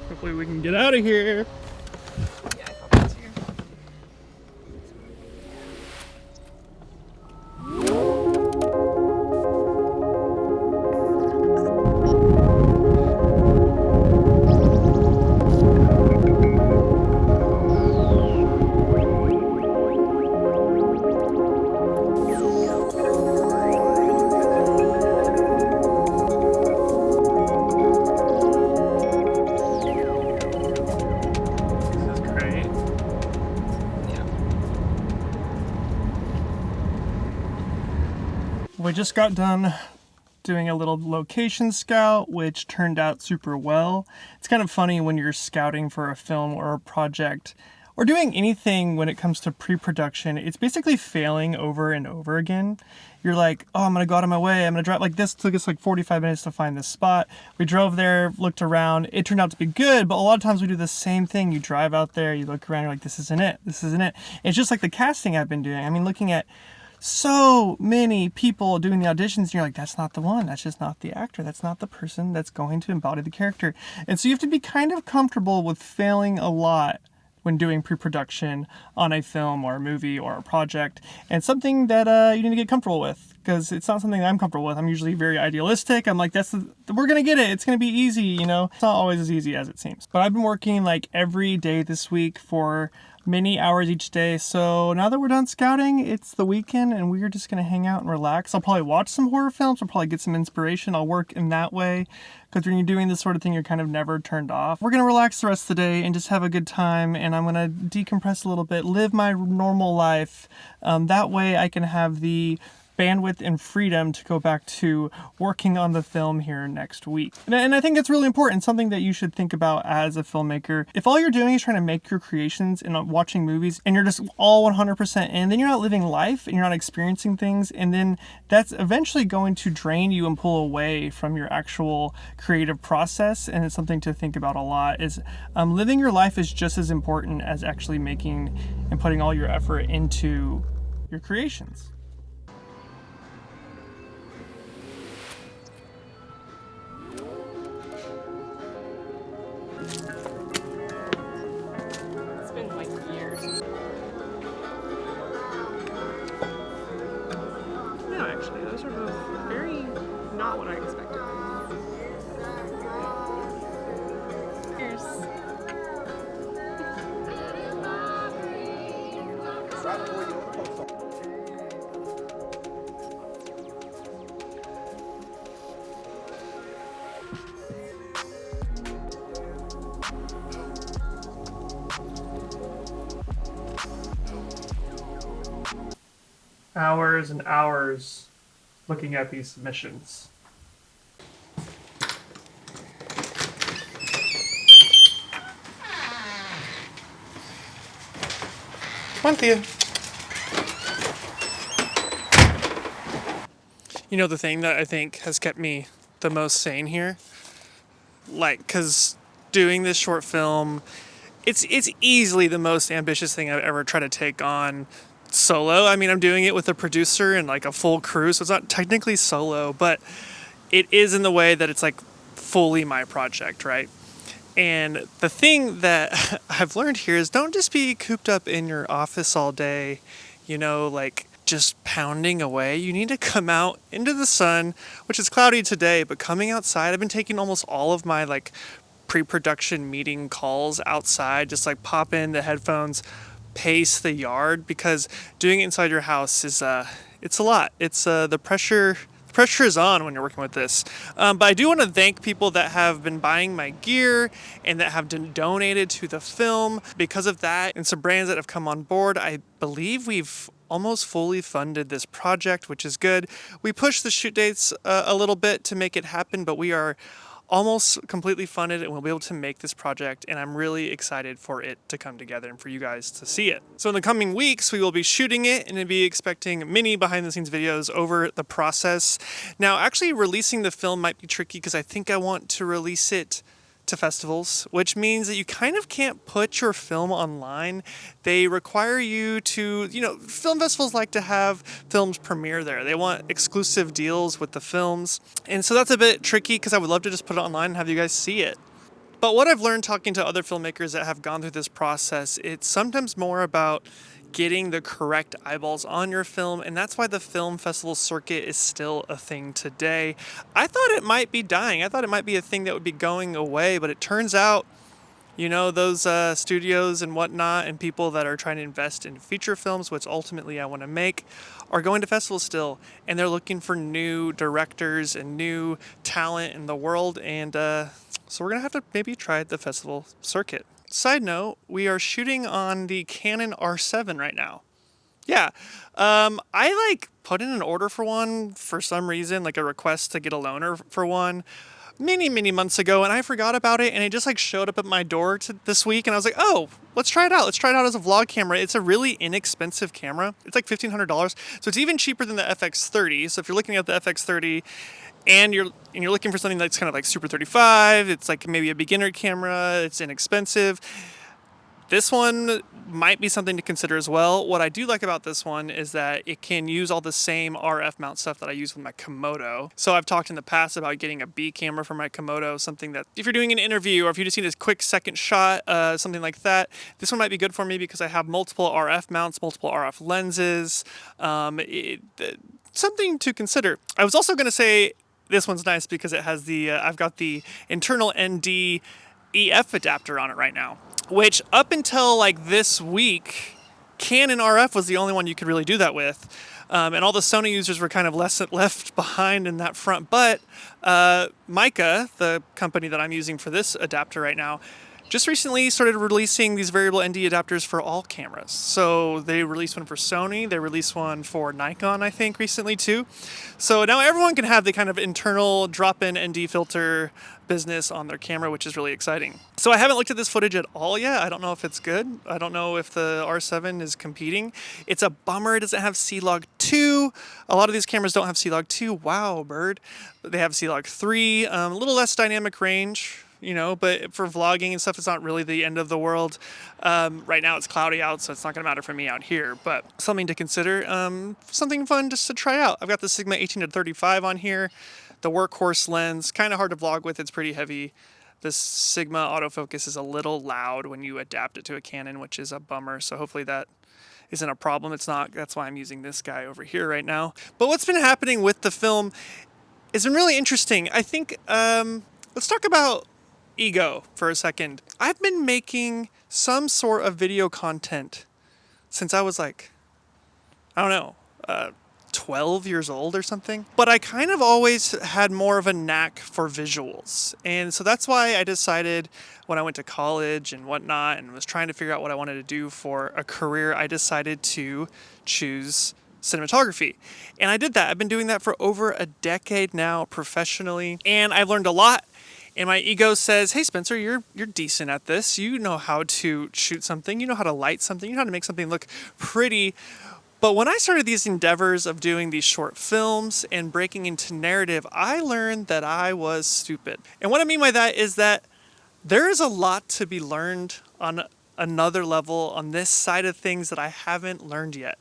Hopefully we can get out of here. Yeah, I thought that's here. This is great. Yeah. We just got done doing a little location scout, which turned out super well. It's kind of funny when you're scouting for a film or a project or doing anything when it comes to pre-production. It's basically failing over and over again. You're like, oh, I'm gonna go out of my way. I'm gonna drive. Like, this took us like 45 minutes to find this spot. We drove there, looked around. It turned out to be good, but a lot of times we do the same thing. You drive out there, you look around, you're like, this isn't it. This isn't it. It's just like the casting I've been doing. I mean, looking at so many people doing the auditions, and you're like, that's not the one. That's just not the actor. That's not the person that's going to embody the character. And so you have to be kind of comfortable with failing a lot when doing pre-production on a film or a movie or a project, and something that you need to get comfortable with, because it's not something that I'm comfortable with. I'm usually very idealistic. I'm like, we're gonna get it. It's gonna be easy, you know? It's not always as easy as it seems. But I've been working like every day this week for many hours each day. So now that we're done scouting, it's the weekend and we're just gonna hang out and relax. I'll probably watch some horror films. I'll probably get some inspiration. I'll work in that way, because when you're doing this sort of thing, you're kind of never turned off. We're gonna relax the rest of the day and just have a good time, and I'm gonna decompress a little bit, live my normal life. That way I can have the bandwidth and freedom to go back to working on the film here next week. And I think it's really important, something that you should think about as a filmmaker. If all you're doing is trying to make your creations and watching movies, and you're just all 100% in, then you're not living life and you're not experiencing things, and then that's eventually going to drain you and pull away from your actual creative process. And it's something to think about a lot, is living your life is just as important as actually making and putting all your effort into your creations. It's been like years. No, actually, those are both very not what I expected. Cheers. Hours and hours looking at these submissions. Come on, Thea. You know, the thing that I think has kept me the most sane here? Like, because doing this short film, it's easily the most ambitious thing I've ever tried to take on solo. I mean, I'm doing it with a producer and like a full crew, so it's not technically solo, but it is in the way that it's like fully my project, right? And the thing that I've learned here is, don't just be cooped up in your office all day, you know, like just pounding away. You need to come out into the sun, which is cloudy today, but coming outside. I've been taking almost all of my like pre-production meeting calls outside, just like pop in the headphones, pace the yard, because doing it inside your house is it's a lot. It's the pressure is on when you're working with this. But I do want to thank people that have been buying my gear and that have donated to the film. Because of that, and some brands that have come on board, I believe we've almost fully funded this project, which is good. We pushed the shoot dates a little bit to make it happen, but we are almost completely funded and we'll be able to make this project, and I'm really excited for it to come together and for you guys to see it. So in the coming weeks, we will be shooting it and be expecting many behind the scenes videos over the process. Now, actually releasing the film might be tricky because I think I want to release it to festivals, which means that you kind of can't put your film online. They require you to, film festivals like to have films premiere there. They want exclusive deals with the films. And so that's a bit tricky because I would love to just put it online and have you guys see it. But what I've learned talking to other filmmakers that have gone through this process, it's sometimes more about getting the correct eyeballs on your film, and that's why the film festival circuit is still a thing today. I thought it might be dying. I thought it might be a thing that would be going away, but it turns out, those studios and whatnot and people that are trying to invest in feature films, which ultimately I want to make, are going to festivals still, and they're looking for new directors and new talent in the world, and so we're going to have to maybe try the festival circuit. Side note, we are shooting on the Canon R7 right now. Yeah, I put in an order for one for some reason, like a request to get a loaner for one many months ago, and I forgot about it, and it just showed up at my door this week, and I was like, oh, let's try it out. Let's try it out as a vlog camera. It's a really inexpensive camera. It's like $1,500, so it's even cheaper than the FX30. So if you're looking at the FX30 and you're looking for something that's kind of like Super 35, it's like maybe a beginner camera, it's inexpensive, this one might be something to consider as well. What I do like about this one is that it can use all the same RF mount stuff that I use with my Komodo. So I've talked in the past about getting a B camera for my Komodo, something that if you're doing an interview or if you just need a quick second shot, something like that, this one might be good for me because I have multiple RF mounts, multiple RF lenses, something to consider. I was also going to say this one's nice because it has I've got the internal ND EF adapter on it right now, which up until this week, Canon RF was the only one you could really do that with. And all the Sony users were kind of left behind in that front. But Mica, the company that I'm using for this adapter right now, just recently started releasing these variable ND adapters for all cameras. So they released one for Sony, they released one for Nikon, I think, recently too. So now everyone can have the kind of internal drop-in ND filter business on their camera, which is really exciting. So I haven't looked at this footage at all yet. I don't know if it's good. I don't know if the R7 is competing. It's a bummer it doesn't have C-Log 2. A lot of these cameras don't have C-Log 2. Wow, bird. They have C-Log 3, a little less dynamic range, but for vlogging and stuff, it's not really the end of the world. Right now it's cloudy out, so it's not gonna matter for me out here, but something to consider, something fun just to try out. I've got the Sigma 18-35 on here, the workhorse lens, kind of hard to vlog with, it's pretty heavy. This Sigma autofocus is a little loud when you adapt it to a Canon, which is a bummer, so hopefully that isn't a problem. It's not, that's why I'm using this guy over here right now. But what's been happening with the film has been really interesting. I think, let's talk about ego for a second. I've been making some sort of video content since I was 12 years old or something. But I kind of always had more of a knack for visuals. And so that's why I decided when I went to college and whatnot and was trying to figure out what I wanted to do for a career, I decided to choose cinematography. And I did that. I've been doing that for over a decade now professionally. And I've learned a lot. And my ego says, hey, Spencer, you're decent at this. You know how to shoot something. You know how to light something. You know how to make something look pretty. But when I started these endeavors of doing these short films and breaking into narrative, I learned that I was stupid. And what I mean by that is that there is a lot to be learned on another level on this side of things that I haven't learned yet.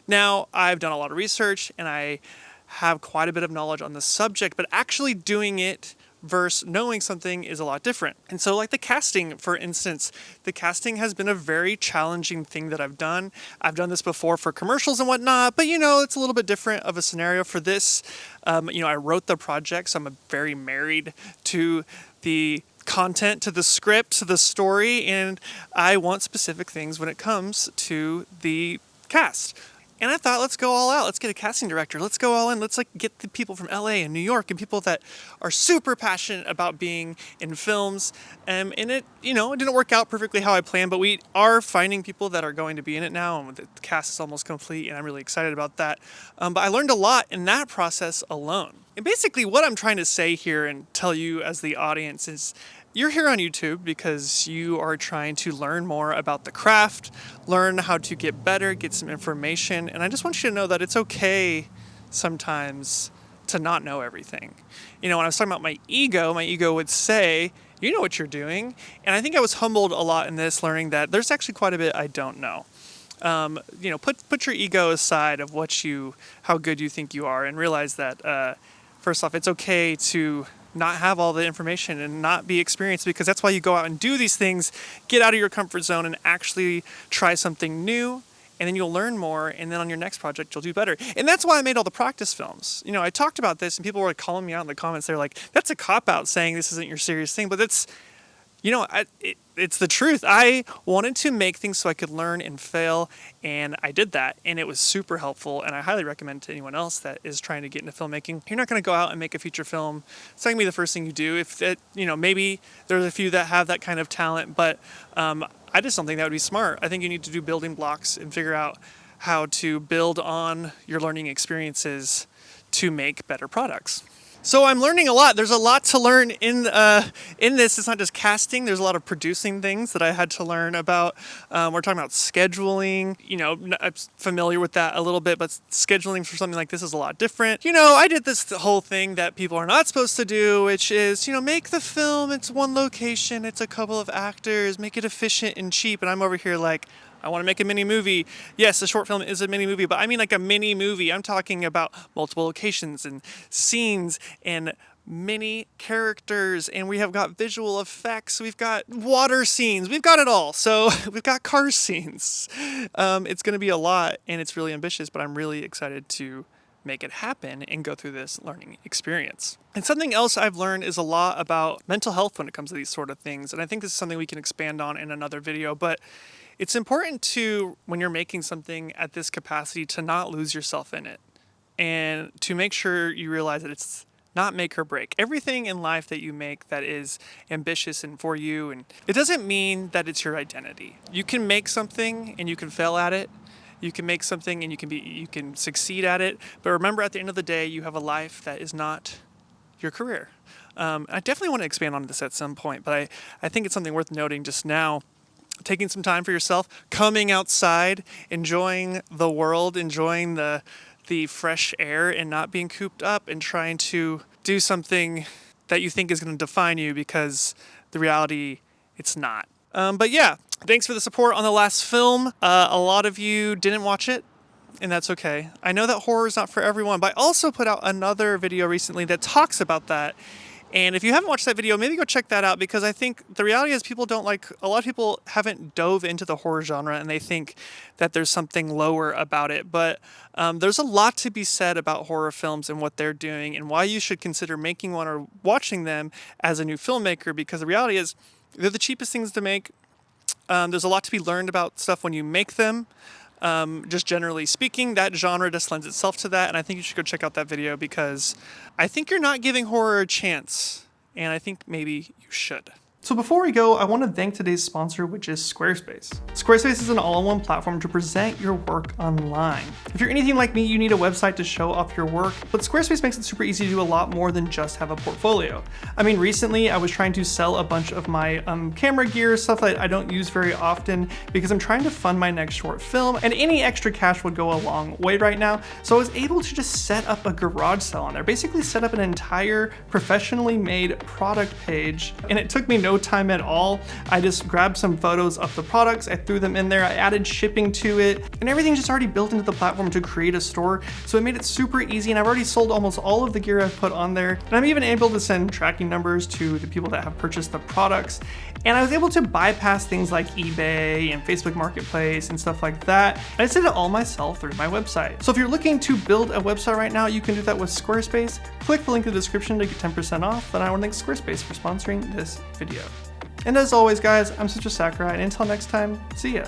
Now, I've done a lot of research and I have quite a bit of knowledge on the subject, but actually doing it versus knowing something is a lot different. And so like the casting, for instance, the casting has been a very challenging thing that I've done. I've done this before for commercials and whatnot, but it's a little bit different of a scenario for this. I wrote the project, so I'm very married to the content, to the script, to the story, and I want specific things when it comes to the cast. And I thought, let's go all out. Let's get a casting director. Let's go all in. Let's get the people from LA and New York and people that are super passionate about being in films. And it didn't work out perfectly how I planned, but we are finding people that are going to be in it now, and the cast is almost complete, and I'm really excited about that. But I learned a lot in that process alone. And basically what I'm trying to say here and tell you as the audience is, you're here on YouTube because you are trying to learn more about the craft, learn how to get better, get some information, and I just want you to know that it's okay sometimes to not know everything. When I was talking about my ego would say, you know what you're doing. And I think I was humbled a lot in this, learning that there's actually quite a bit I don't know. Put your ego aside of how good you think you are, and realize that first off, it's okay to not have all the information and not be experienced, because that's why you go out and do these things, get out of your comfort zone and actually try something new. And then you'll learn more, and then on your next project, you'll do better. And that's why I made all the practice films. I talked about this, and people were calling me out in the comments. They're like, that's a cop-out saying this isn't your serious thing. But that's, it's the truth. I wanted to make things so I could learn and fail, and I did that. And it was super helpful, and I highly recommend to anyone else that is trying to get into filmmaking. You're not going to go out and make a feature film. It's not going to be the first thing you do. If it, maybe there's a few that have that kind of talent, but I just don't think that would be smart. I think you need to do building blocks and figure out how to build on your learning experiences to make better products. So I'm learning a lot. There's a lot to learn in this. It's not just casting. There's a lot of producing things that I had to learn about. We're talking about scheduling. I'm familiar with that a little bit, but scheduling for something like this is a lot different. I did this whole thing that people are not supposed to do, which is, make the film. It's one location. It's a couple of actors. Make it efficient and cheap. And I'm over here like, I want to make a mini movie. Yes, a short film is a mini movie, but I mean like a mini movie. I'm talking about multiple locations and scenes and many characters, and we have got visual effects. We've got water scenes. We've got it all. So we've got car scenes. It's going to be a lot, and it's really ambitious, but I'm really excited to make it happen and go through this learning experience. And something else I've learned is a lot about mental health when it comes to these sort of things. And I think this is something we can expand on in another video, but it's important to, when you're making something at this capacity, to not lose yourself in it, and to make sure you realize that it's not make or break. Everything in life that you make that is ambitious and for you, and it doesn't mean that it's your identity. You can make something and you can fail at it. You can make something and you can succeed at it. But remember, at the end of the day, you have a life that is not your career. I definitely want to expand on this at some point, but I think it's something worth noting just now. Taking some time for yourself, coming outside, enjoying the world, enjoying the fresh air, and not being cooped up and trying to do something that you think is going to define you, because the reality, it's not. But yeah, thanks for the support on the last film. A lot of you didn't watch it, and that's okay. I know that horror is not for everyone, but I also put out another video recently that talks about that. And if you haven't watched that video, maybe go check that out, because I think the reality is a lot of people haven't dove into the horror genre, and they think that there's something lower about it. But there's a lot to be said about horror films and what they're doing, and why you should consider making one or watching them as a new filmmaker, because the reality is they're the cheapest things to make. There's a lot to be learned about stuff when you make them. Just generally speaking, that genre just lends itself to that, and I think you should go check out that video, because I think you're not giving horror a chance, and I think maybe you should. So before we go, I want to thank today's sponsor, which is Squarespace. Squarespace is an all-in-one platform to present your work online. If you're anything like me, you need a website to show off your work, but Squarespace makes it super easy to do a lot more than just have a portfolio. I mean, recently I was trying to sell a bunch of my camera gear, stuff that I don't use very often, because I'm trying to fund my next short film, and any extra cash would go a long way right now. So I was able to just set up a garage sale on there, basically set up an entire professionally made product page, and it took me no time at all. I just grabbed some photos of the products, I threw them in there, I added shipping to it, and everything's just already built into the platform to create a store. So it made it super easy, and I've already sold almost all of the gear I've put on there. And I'm even able to send tracking numbers to the people that have purchased the products. And I was able to bypass things like eBay and Facebook Marketplace and stuff like that. I just did it all myself through my website. So if you're looking to build a website right now, you can do that with Squarespace. Click the link in the description to get 10% off. And I want to thank Squarespace for sponsoring this video. And as always, guys, I'm Sister Sakurai, and until next time, see ya.